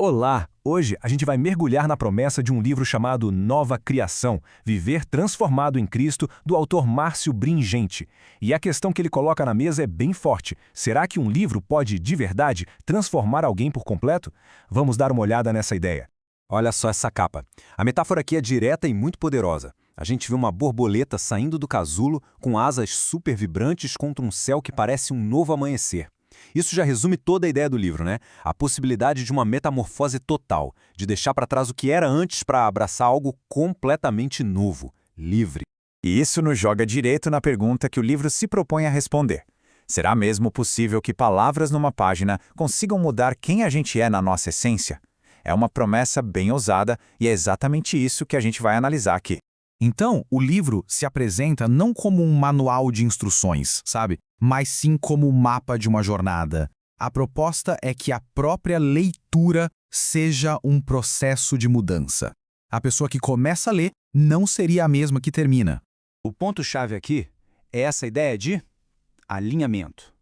Olá! Hoje a gente vai mergulhar na promessa de um livro chamado Nova Criação, Viver Transformado em Cristo, do autor Márcio Bringente. E a questão que ele coloca na mesa é bem forte. Será que um livro pode, de verdade, transformar alguém por completo? Vamos dar uma olhada nessa ideia. Olha só essa capa. A metáfora aqui é direta e muito poderosa. A gente vê uma borboleta saindo do casulo com asas super vibrantes contra um céu que parece um novo amanhecer. Isso já resume toda a ideia do livro, né? A possibilidade de uma metamorfose total, de deixar para trás o que era antes para abraçar algo completamente novo, livre. E isso nos joga direto na pergunta que o livro se propõe a responder. Será mesmo possível que palavras numa página consigam mudar quem a gente é na nossa essência? É uma promessa bem ousada e é exatamente isso que a gente vai analisar aqui. Então, o livro se apresenta não como um manual de instruções, sabe? Mas sim como o mapa de uma jornada. A proposta é que a própria leitura seja um processo de mudança. A pessoa que começa a ler não seria a mesma que termina. O ponto-chave aqui é essa ideia de alinhamento.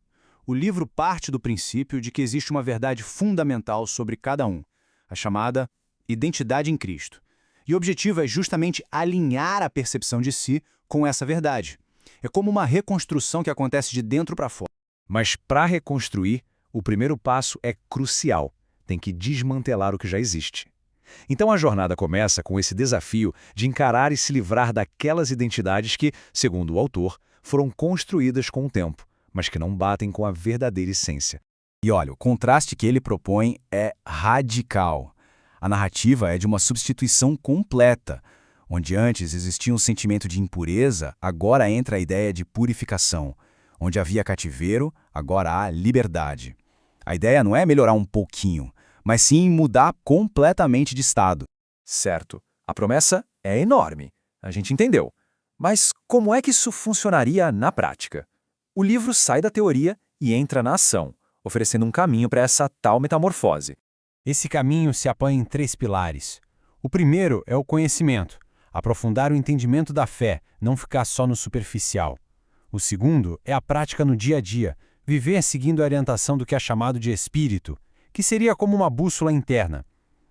O livro parte do princípio de que existe uma verdade fundamental sobre cada um, a chamada identidade em Cristo. E o objetivo é justamente alinhar a percepção de si com essa verdade. É como uma reconstrução que acontece de dentro para fora. Mas para reconstruir, o primeiro passo é crucial. Tem que desmantelar o que já existe. Então a jornada começa com esse desafio de encarar e se livrar daquelas identidades que, segundo o autor, foram construídas com o tempo, mas que não batem com a verdadeira essência. E olha, o contraste que ele propõe é radical. A narrativa é de uma substituição completa. Onde antes existia um sentimento de impureza, agora entra a ideia de purificação. Onde havia cativeiro, agora há liberdade. A ideia não é melhorar um pouquinho, mas sim mudar completamente de estado. Certo. A promessa é enorme. A gente entendeu. Mas como é que isso funcionaria na prática? O livro sai da teoria e entra na ação, oferecendo um caminho para essa tal metamorfose. Esse caminho se apoia em 3 pilares. O primeiro é o conhecimento, aprofundar o entendimento da fé, não ficar só no superficial. O segundo é a prática no dia a dia, viver seguindo a orientação do que é chamado de espírito, que seria como uma bússola interna.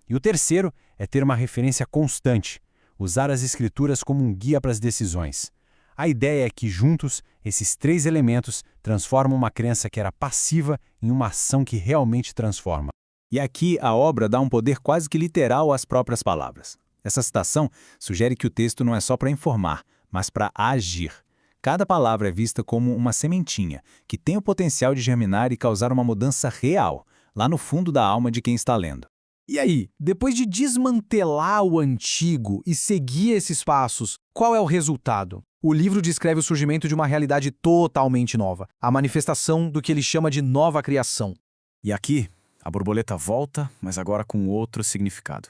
E o terceiro é ter uma referência constante, usar as escrituras como um guia para as decisões. A ideia é que, juntos, esses 3 elementos transformam uma crença que era passiva em uma ação que realmente transforma. E aqui a obra dá um poder quase que literal às próprias palavras. Essa citação sugere que o texto não é só para informar, mas para agir. Cada palavra é vista como uma sementinha, que tem o potencial de germinar e causar uma mudança real, lá no fundo da alma de quem está lendo. E aí, depois de desmantelar o antigo e seguir esses passos, qual é o resultado? O livro descreve o surgimento de uma realidade totalmente nova, a manifestação do que ele chama de nova criação. E aqui, a borboleta volta, mas agora com outro significado.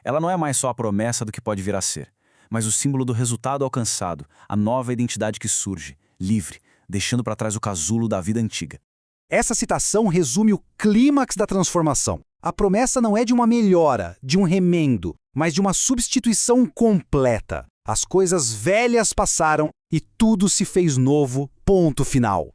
Ela não é mais só a promessa do que pode vir a ser, mas o símbolo do resultado alcançado, a nova identidade que surge, livre, deixando para trás o casulo da vida antiga. Essa citação resume o clímax da transformação. A promessa não é de uma melhora, de um remendo, mas de uma substituição completa. As coisas velhas passaram e tudo se fez novo, ponto final.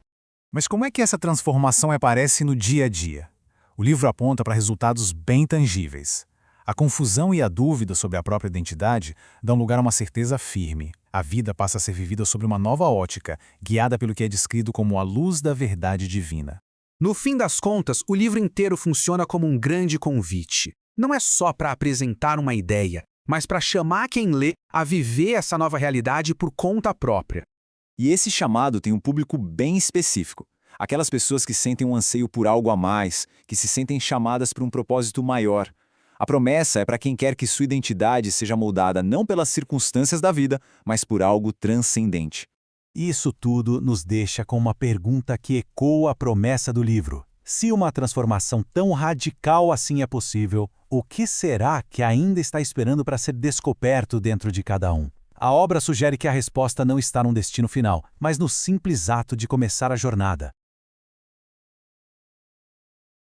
Mas como é que essa transformação aparece no dia a dia? O livro aponta para resultados bem tangíveis. A confusão e a dúvida sobre a própria identidade dão lugar a uma certeza firme. A vida passa a ser vivida sob uma nova ótica, guiada pelo que é descrito como a luz da verdade divina. No fim das contas, o livro inteiro funciona como um grande convite. Não é só para apresentar uma ideia, mas para chamar quem lê a viver essa nova realidade por conta própria. E esse chamado tem um público bem específico. Aquelas pessoas que sentem um anseio por algo a mais, que se sentem chamadas para um propósito maior. A promessa é para quem quer que sua identidade seja moldada não pelas circunstâncias da vida, mas por algo transcendente. Isso tudo nos deixa com uma pergunta que ecoa a promessa do livro. Se uma transformação tão radical assim é possível, o que será que ainda está esperando para ser descoberto dentro de cada um? A obra sugere que a resposta não está num destino final, mas no simples ato de começar a jornada.